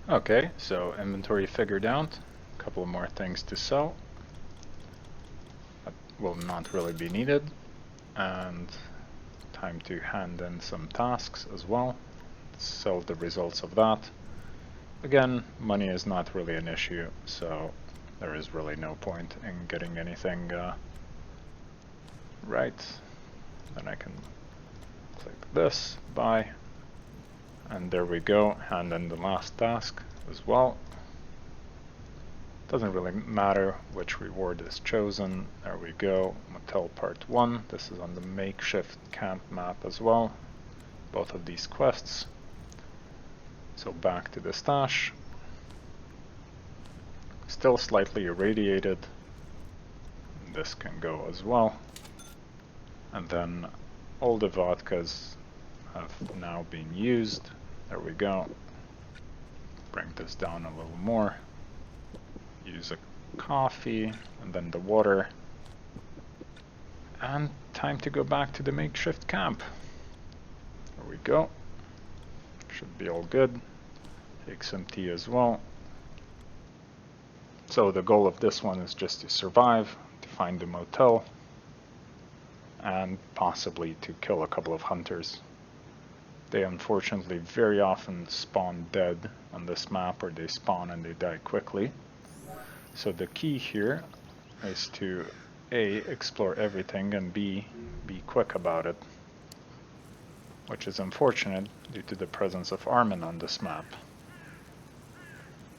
Okay, so inventory figured out. A couple more things to sell. That will not really be needed. And time to hand in some tasks as well. Sell the results of that. Again, money is not really an issue, so there is really no point in getting anything right. Then I can click this, buy, and there we go, hand in the last task as well. Doesn't really matter which reward is chosen. There we go, Motel Part 1. This is on the makeshift camp map as well, both of these quests. So back to the stash. Still slightly irradiated. This can go as well. And then all the vodkas have now been used. There we go. Bring this down a little more. Use a coffee and then the water. And time to go back to the makeshift camp. There we go. Should be all good. Take some tea as well. So the goal of this one is just to survive, to find the motel, and possibly to kill a couple of hunters. They unfortunately very often spawn dead on this map, or they spawn and they die quickly. So the key here is to A, explore everything, and B, be quick about it. Which is unfortunate due to the presence of Armin on this map.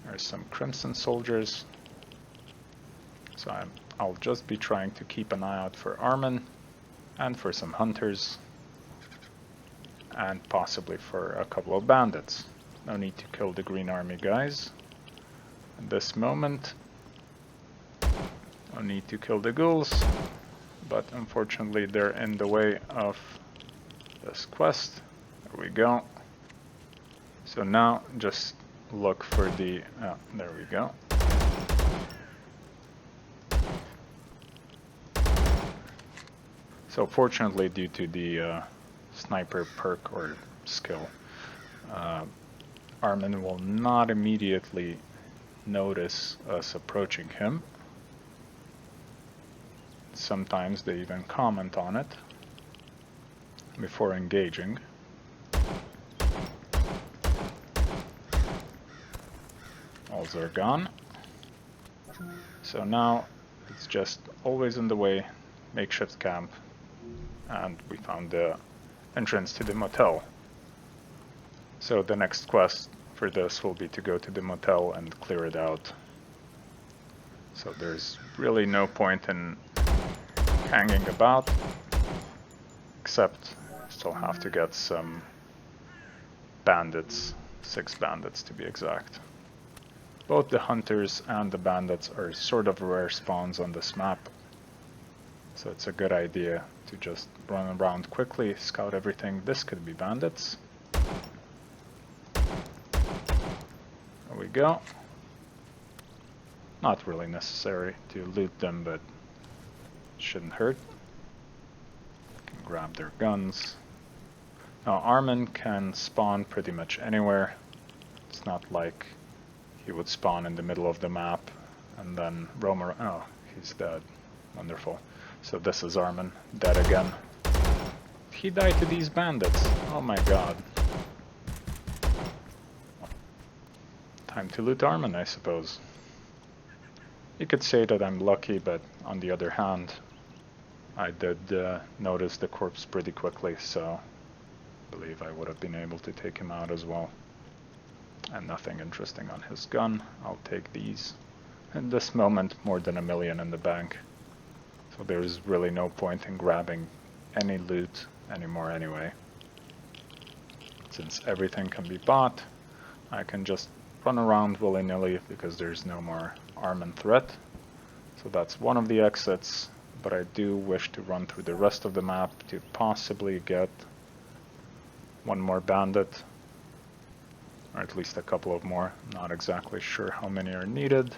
There's some Crimson soldiers. So I'll just be trying to keep an eye out for Armin and for some hunters and possibly for a couple of bandits. No need to kill the Green Army guys at this moment. No need to kill the ghouls, but unfortunately they're in the way of this quest. There we go. So now just look for the... there we go. So fortunately, due to the sniper perk or skill, Armin will not immediately notice us approaching him. Sometimes they even comment on it before engaging. Alls are gone. So now it's just always in the way, makeshift camp, and we found the entrance to the motel. So the next quest for this will be to go to the motel and clear it out. So there's really no point in hanging about, except still have to get some bandits, 6 bandits to be exact. Both the hunters and the bandits are sort of rare spawns on this map, so it's a good idea to just run around quickly, scout everything. This could be bandits. There we go. Not really necessary to loot them, but shouldn't hurt. Can grab their guns. Now Armin can spawn pretty much anywhere. It's not like he would spawn in the middle of the map and then roam around. Oh, he's dead. Wonderful. So this is Armin, dead again. He died to these bandits. Oh my god. Time to loot Armin, I suppose. You could say that I'm lucky, but on the other hand, I did notice the corpse pretty quickly, so I believe I would have been able to take him out as well. And nothing interesting on his gun. I'll take these. At this moment, more than $1 million in the bank. So there's really no point in grabbing any loot anymore anyway. Since everything can be bought, I can just run around willy-nilly because there's no more Armin threat. So that's one of the exits, but I do wish to run through the rest of the map to possibly get one more bandit, or at least a couple of more. Not exactly sure how many are needed.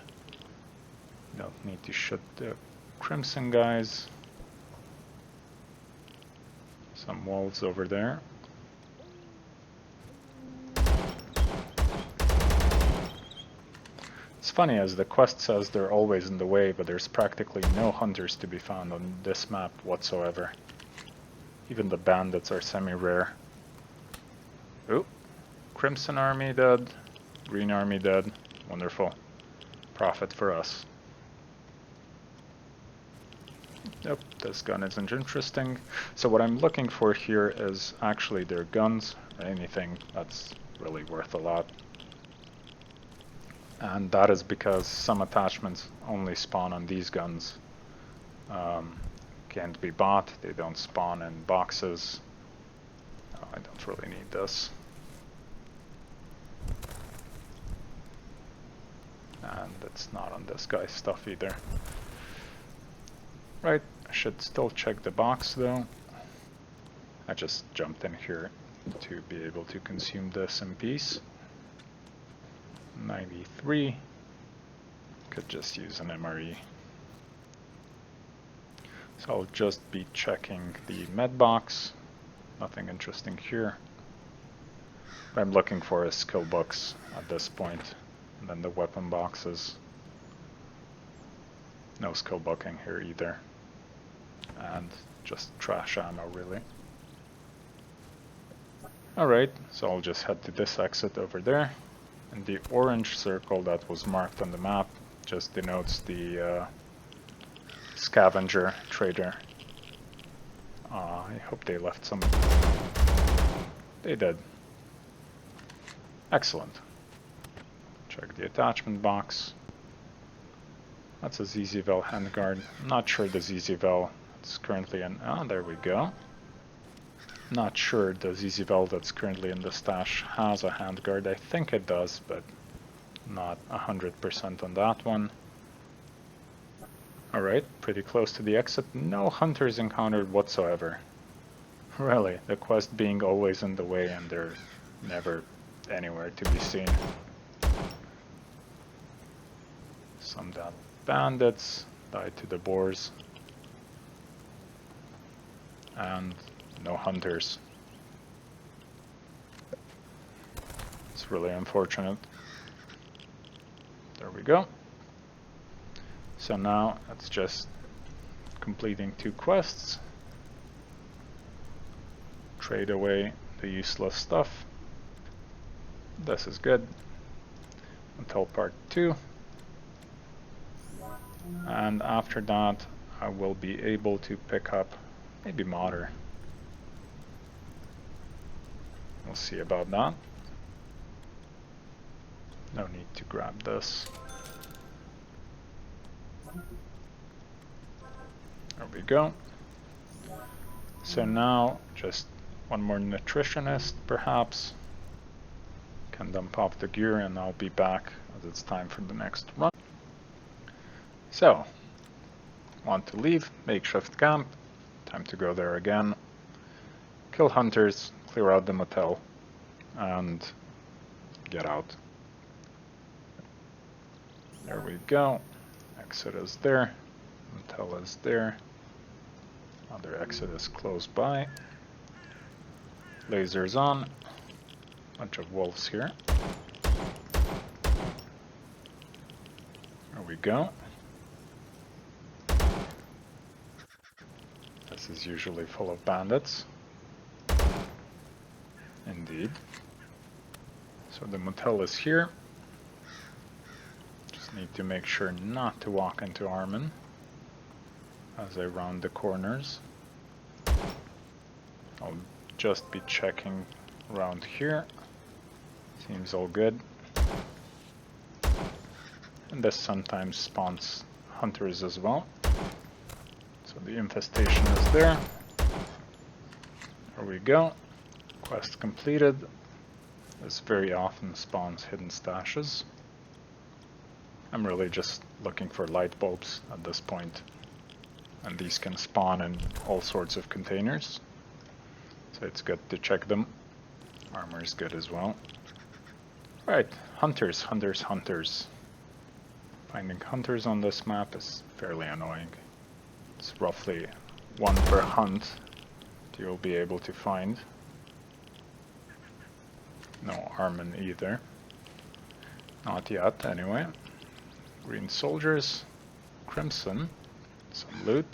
Don't need to shoot the Crimson guys. Some walls over there. funny, as the quest says they're always in the way, but there's practically no hunters to be found on this map whatsoever. Even the bandits are semi-rare. Ooh, Crimson Army dead, Green Army dead. Wonderful. Profit for us. Yep, this gun isn't interesting. So what I'm looking for here is actually their guns, or anything that's really worth a lot. And that is because some attachments only spawn on these guns. Can't be bought, they don't spawn in boxes. Oh, I don't really need this. And it's not on this guy's stuff either. Right, I should still check the box though. I just jumped in here to be able to consume this in peace. 93. Could just use an MRE. So I'll just be checking the med box. Nothing interesting here. What I'm looking for is skill books at this point. And then the weapon boxes. No skill booking here either. And just trash ammo really. Alright, so I'll just head to this exit over there. And the orange circle that was marked on the map just denotes the scavenger trader. I hope they left some. They did. Excellent. Check the attachment box. That's a ZZVEL handguard. I'm not sure the ZZVEL is currently in. Ah, there we go. Not sure the ZZVEL that's currently in the stash has a handguard. I think it does, but not 100% on that one. Alright, pretty close to the exit. No hunters encountered whatsoever. Really, the quest being always in the way and they're never anywhere to be seen. Some dead bandits died to the boars. And no hunters. It's really unfortunate. There we go. So now it's just completing 2 quests. Trade away the useless stuff. This is good. Until part 2. And after that I will be able to pick up maybe Modder. We'll see about that. No need to grab this. There we go. So now just one more nutritionist perhaps. Can dump off the gear and I'll be back as it's time for the next run. So, want to leave, makeshift camp. Time to go there again. Kill hunters, clear out the motel, and get out. There we go. Exit is there. Motel is there. Other exit is close by. Lasers on. Bunch of wolves here. There we go. This is usually full of bandits. Indeed. So the motel is here. Just need to make sure not to walk into Armin as I round the corners. I'll just be checking around here. Seems all good. And this sometimes spawns hunters as well. So the infestation is there. There we go. Quest completed. This very often spawns hidden stashes. I'm really just looking for light bulbs at this point. And these can spawn in all sorts of containers. So it's good to check them. Armor is good as well. Right, hunters, hunters, hunters. Finding hunters on this map is fairly annoying. It's roughly 1 per hunt you'll be able to find. No Armin either. Not yet, anyway. Green soldiers, crimson, some loot,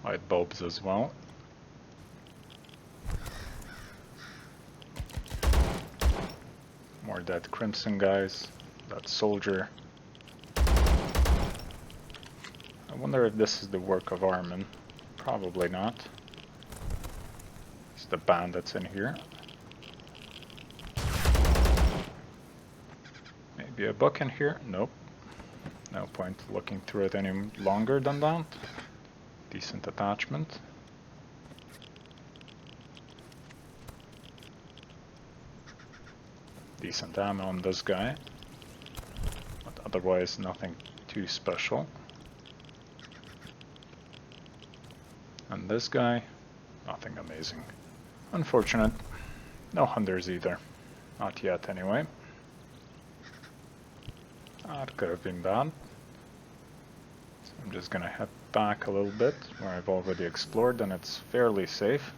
white bulbs as well. More dead crimson guys, that soldier. I wonder if this is the work of Armin. Probably not. It's the bandits in here. Maybe a book in here? Nope. No point looking through it any longer than that. Decent attachment. Decent ammo on this guy. But otherwise nothing too special. And this guy, nothing amazing. Unfortunate. No hunters either. Not yet anyway. That could have been bad. So I'm just gonna head back a little bit where I've already explored and it's fairly safe.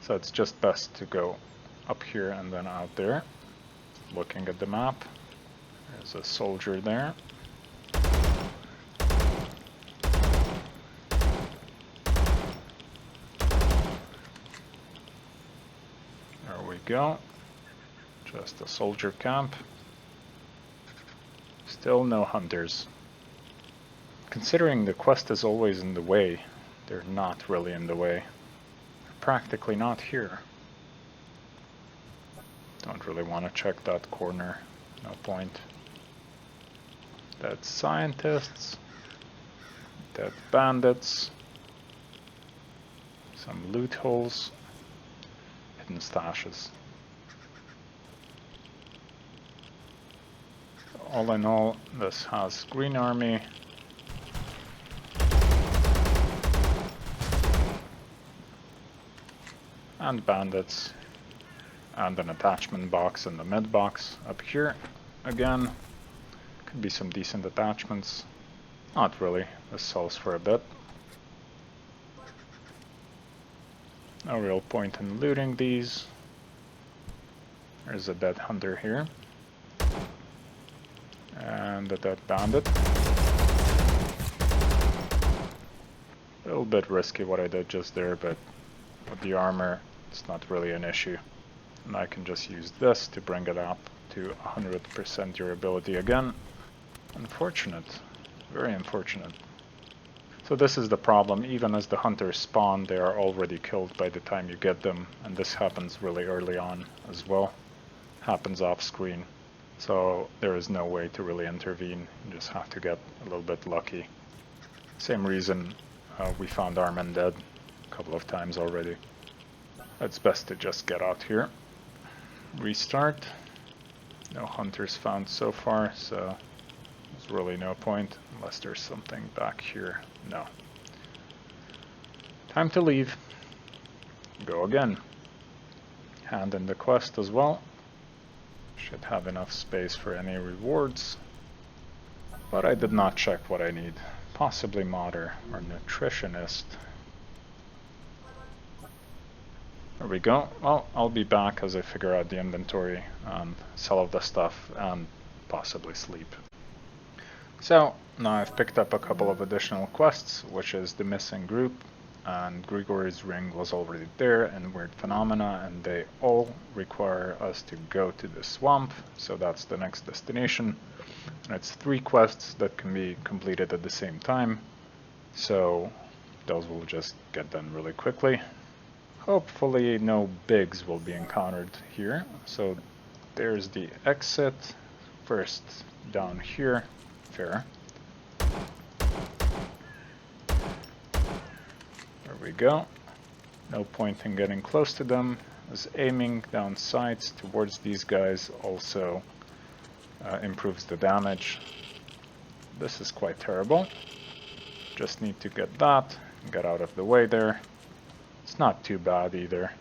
So it's just best to go up here and then out there. Looking at the map. There's a soldier there. There we go. Just a soldier camp. Still no hunters. Considering the quest is always in the way, they're not really in the way. They're practically not here. Don't really want to check that corner. No point. Dead scientists. Dead bandits. Some loot holes. Hidden stashes. All in all, this has Green Army, and bandits, and an attachment box in the mid box up here. Again, could be some decent attachments. Not really, this sells for a bit. No real point in looting these. There's a dead hunter here. And a dead bandit. A little bit risky what I did just there, but with the armor, it's not really an issue. And I can just use this to bring it up to 100% durability again. Unfortunate. Very unfortunate. So this is the problem. Even as the hunters spawn, they are already killed by the time you get them. And this happens really early on as well. Happens off screen. So there is no way to really intervene. You just have to get a little bit lucky. Same reason we found Armin dead a couple of times already. It's best to just get out here. Restart. No hunters found so far, so there's really no point unless there's something back here. No. Time to leave. Go again. Hand in the quest as well. Should have enough space for any rewards. But I did not check what I need. Possibly modder or nutritionist. There we go. Well, I'll be back as I figure out the inventory and sell all the stuff and possibly sleep. So now I've picked up a couple of additional quests, which is the missing group, and Grigory's ring was already there, and Weird Phenomena, and they all require us to go to the swamp, so that's the next destination. And it's 3 quests that can be completed at the same time, so those will just get done really quickly. Hopefully no bigs will be encountered here. So there's the exit. First down here. Fair. There we go. No point in getting close to them, as aiming down sights towards these guys also improves the damage. This is quite terrible. Just need to get that, get out of the way there. It's not too bad either.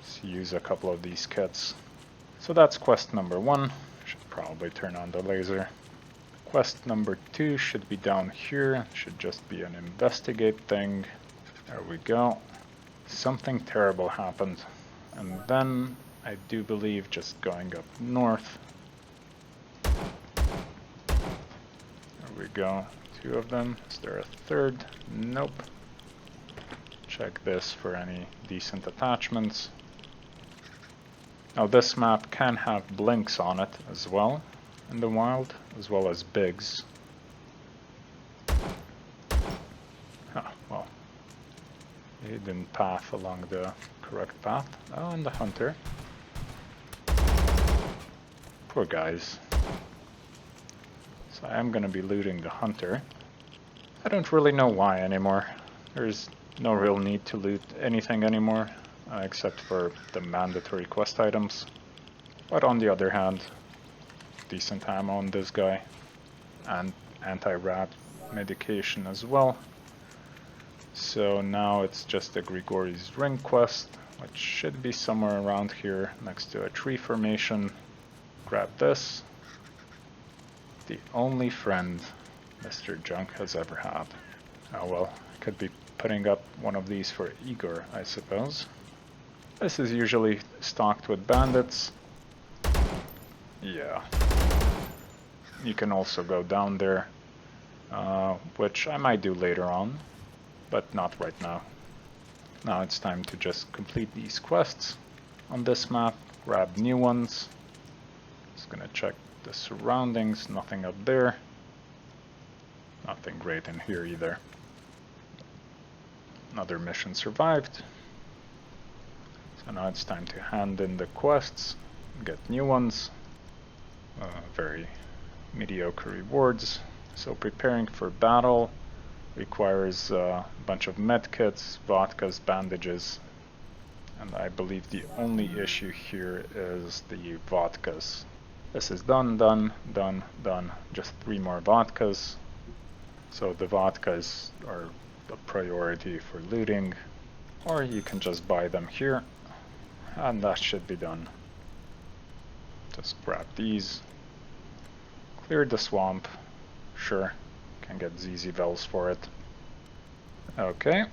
Let's use a couple of these kits. So that's quest number 1. Should probably turn on the laser. Quest number 2 should be down here. Should just be an investigate thing. There we go. Something terrible happened. And then I do believe just going up north. go. 2 of them. Is there a third? Nope. Check this for any decent attachments. Now this map can have blinks on it as well in the wild, as well as bigs. Well, he didn't path along the correct path. Oh, and the hunter. Poor guys. So I am gonna be looting the hunter. I don't really know why anymore. There's no real need to loot anything anymore, except for the mandatory quest items. But on the other hand, decent ammo on this guy, and anti-rat medication as well. So now it's just the Grigori's Ring quest, which should be somewhere around here next to a tree formation. Grab this. The only friend Mr. Junk has ever had. Oh well, I could be putting up one of these for Igor, I suppose. This is usually stocked with bandits. Yeah. You can also go down there, which I might do later on, but not right now. Now it's time to just complete these quests on this map, grab new ones. Just gonna check the surroundings, nothing up there. Nothing great in here either. Another mission survived. So now it's time to hand in the quests, get new ones. Very mediocre rewards. So preparing for battle requires a bunch of medkits, vodkas, bandages, and I believe the only issue here is the vodkas. This is done, done, done, done. Just 3 more vodkas. So the vodkas are a priority for looting, or you can just buy them here, and that should be done. Just grab these. Clear the swamp. Sure, can get ZZ Vels for it. Okay,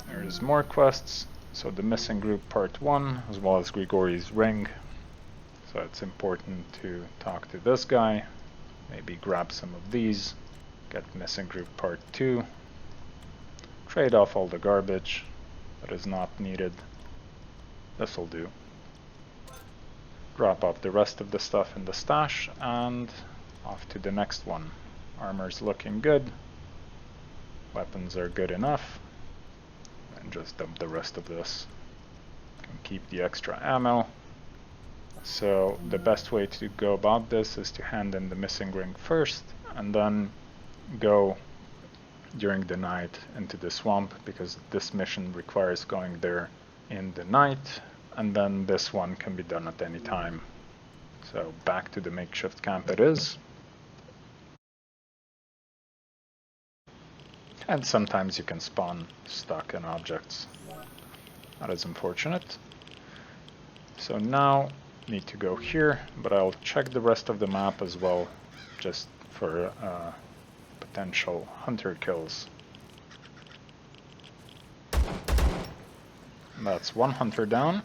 there's more quests. So the missing group part 1, as well as Grigori's Ring. So it's important to talk to this guy, maybe grab some of these, get missing group part 2, trade off all the garbage that is not needed. This'll do. Drop off the rest of the stuff in the stash, and off to the next one. Armor's looking good, weapons are good enough, and just dump the rest of this. Can keep the extra ammo. So the best way to go about this is to hand in the missing ring first, and then go during the night into the swamp, because this mission requires going there in the night, and then this one can be done at any time. So back to the makeshift camp it is. And sometimes you can spawn stuck in objects. That is unfortunate. So now need to go here, but I'll check the rest of the map as well, just for potential hunter kills. That's 1 hunter down.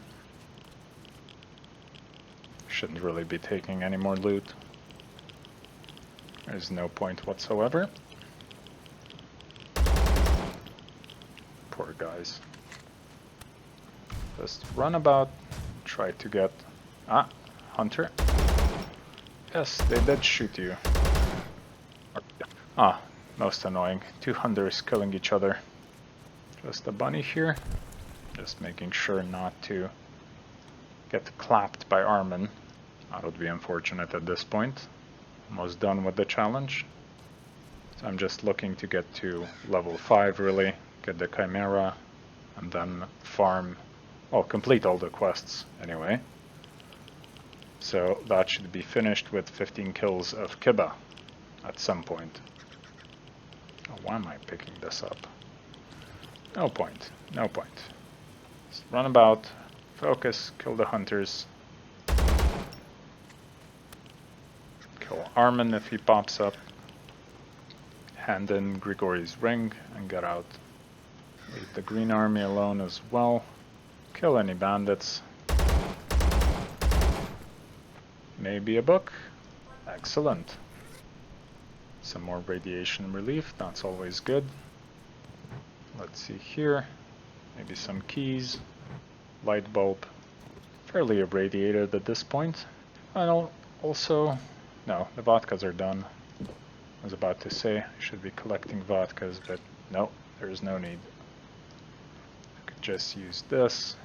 Shouldn't really be taking any more loot. There's no point whatsoever. Poor guys. Just run about, try to get... Ah, hunter. Yes, they did shoot you. Ah, most annoying. 2 hunters killing each other. Just a bunny here. Just making sure not to get clapped by Armin. That would be unfortunate at this point. Almost done with the challenge. So I'm just looking to get to level 5 really, get the Chimera, and then farm, well, complete all the quests anyway. So that should be finished with 15 kills of Kiba at some point. Oh, why am I picking this up? No point, no point. Just run about, focus, kill the hunters. Kill Armin if he pops up. Hand in Grigori's Ring and get out. Leave the Green Army alone as well. Kill any bandits. Maybe a book. Excellent. Some more radiation relief, that's always good. Let's see here. Maybe some keys. Light bulb. Fairly irradiated at this point. And also, no, the vodkas are done. I was about to say I should be collecting vodkas, but no, there is no need. I could just use this.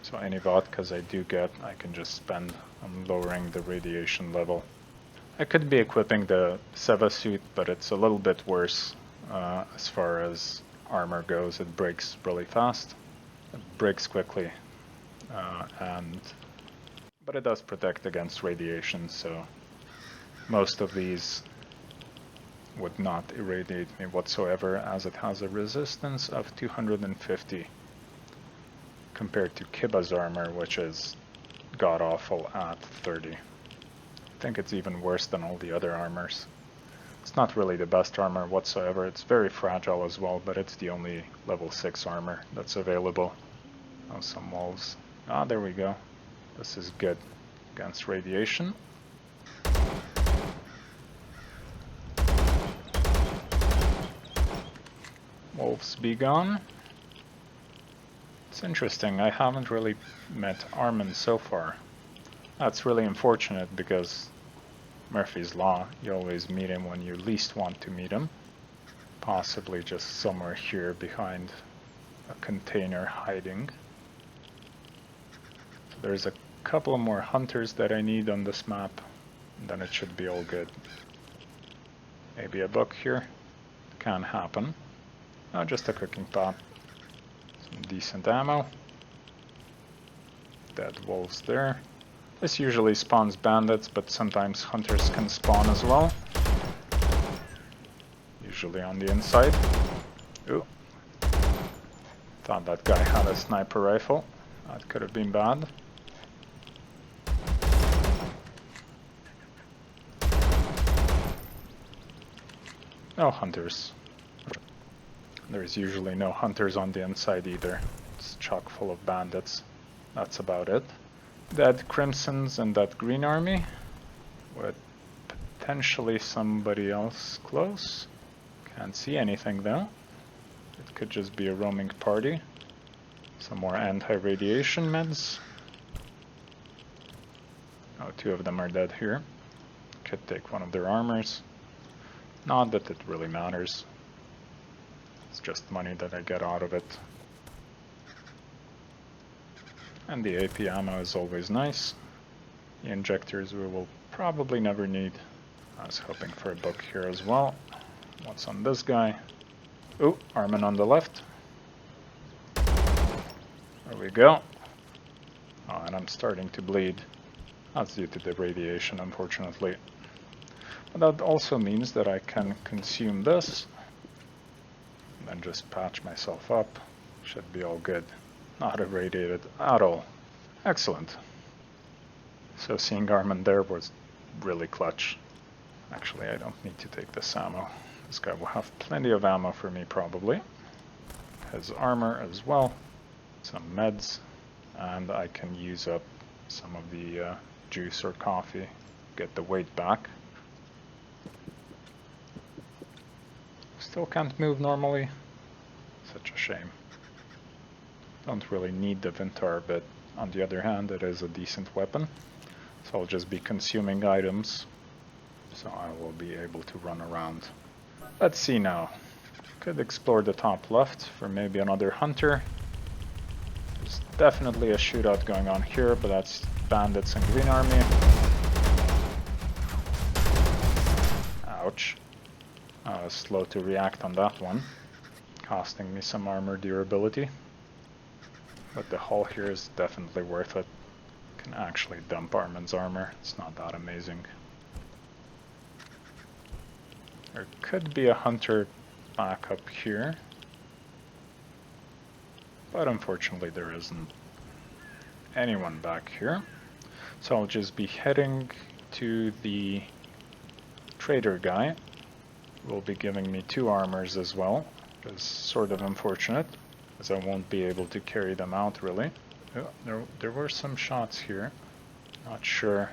So any vodkas I do get, I can just spend on lowering the radiation level. I could be equipping the Seva suit, but it's a little bit worse as far as armor goes. It breaks really fast. It breaks quickly. But it does protect against radiation, so most of these would not irradiate me whatsoever, as it has a resistance of 250 compared to Kiba's armor, which is god-awful at 30. I think it's even worse than all the other armors. It's not really the best armor whatsoever. It's very fragile as well, but it's the only level 6 armor that's available. Oh, some wolves. Ah, there we go. This is good against radiation. Wolves be gone. It's interesting, I haven't really met Armin so far. That's really unfortunate because Murphy's Law, you always meet him when you least want to meet him. Possibly just somewhere here behind a container hiding. There's a couple more hunters that I need on this map, and then it should be all good. Maybe a book here. Can happen. Oh, just a cooking pot. Some decent ammo. Dead wolves there. This usually spawns bandits, but sometimes hunters can spawn as well. Usually on the inside. Ooh. Thought that guy had a sniper rifle. That could have been bad. No hunters. There's usually no hunters on the inside either. It's chock full of bandits. That's about it. Dead Crimsons and that green army. With potentially somebody else close. Can't see anything though. It could just be a roaming party. Some more anti-radiation meds. Oh, 2 of them are dead here. Could take one of their armors. Not that it really matters. It's just money that I get out of it. And the AP ammo is always nice. The injectors we will probably never need. I was hoping for a book here as well. What's on this guy? Ooh, Armin on the left. There we go. Oh, and I'm starting to bleed. That's due to the radiation, unfortunately. But that also means that I can consume this. And then just patch myself up. Should be all good. Not irradiated at all. Excellent. So seeing Armin there was really clutch. Actually, I don't need to take this ammo. This guy will have plenty of ammo for me probably. Has armor as well. Some meds. And I can use up some of the juice or coffee. Get the weight back. Still can't move normally. Such a shame. Don't really need the Vintar, but on the other hand, it is a decent weapon. So I'll just be consuming items, so I will be able to run around. Let's see now. Could explore the top left for maybe another hunter. There's definitely a shootout going on here, but that's bandits and green army. Ouch. Slow to react on that one, costing me some armor durability. But the hull here is definitely worth it. Can actually dump Armin's armor, it's not that amazing. There could be a hunter back up here, but unfortunately there isn't anyone back here. So I'll just be heading to the trader guy. Will be giving me 2 armors as well, which is sort of unfortunate, as I won't be able to carry them out really. Oh, there were some shots here. Not sure.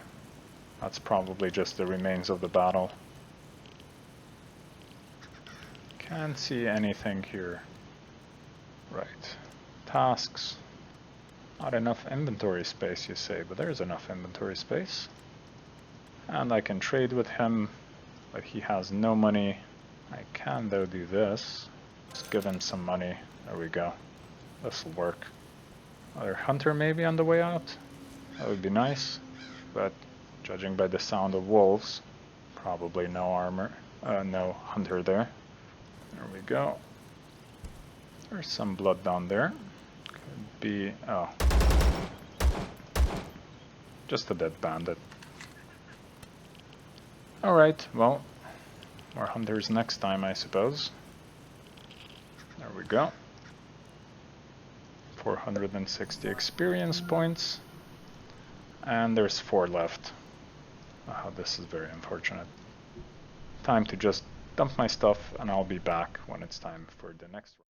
That's probably just the remains of the battle. Can't see anything here. Right. Tasks. Not enough inventory space, you say, but there's enough inventory space. And I can trade with him, but he has no money. I can, though, do this. Just give him some money. There we go. This'll work. Another hunter maybe on the way out? That would be nice. But judging by the sound of wolves, probably no armor, no hunter there. There we go. There's some blood down there. Could be, oh. Just a dead bandit. Alright, well, more hunters next time, I suppose. There we go. 460 experience points. And there's 4 left. Oh, this is very unfortunate. Time to just dump my stuff, and I'll be back when it's time for the next one.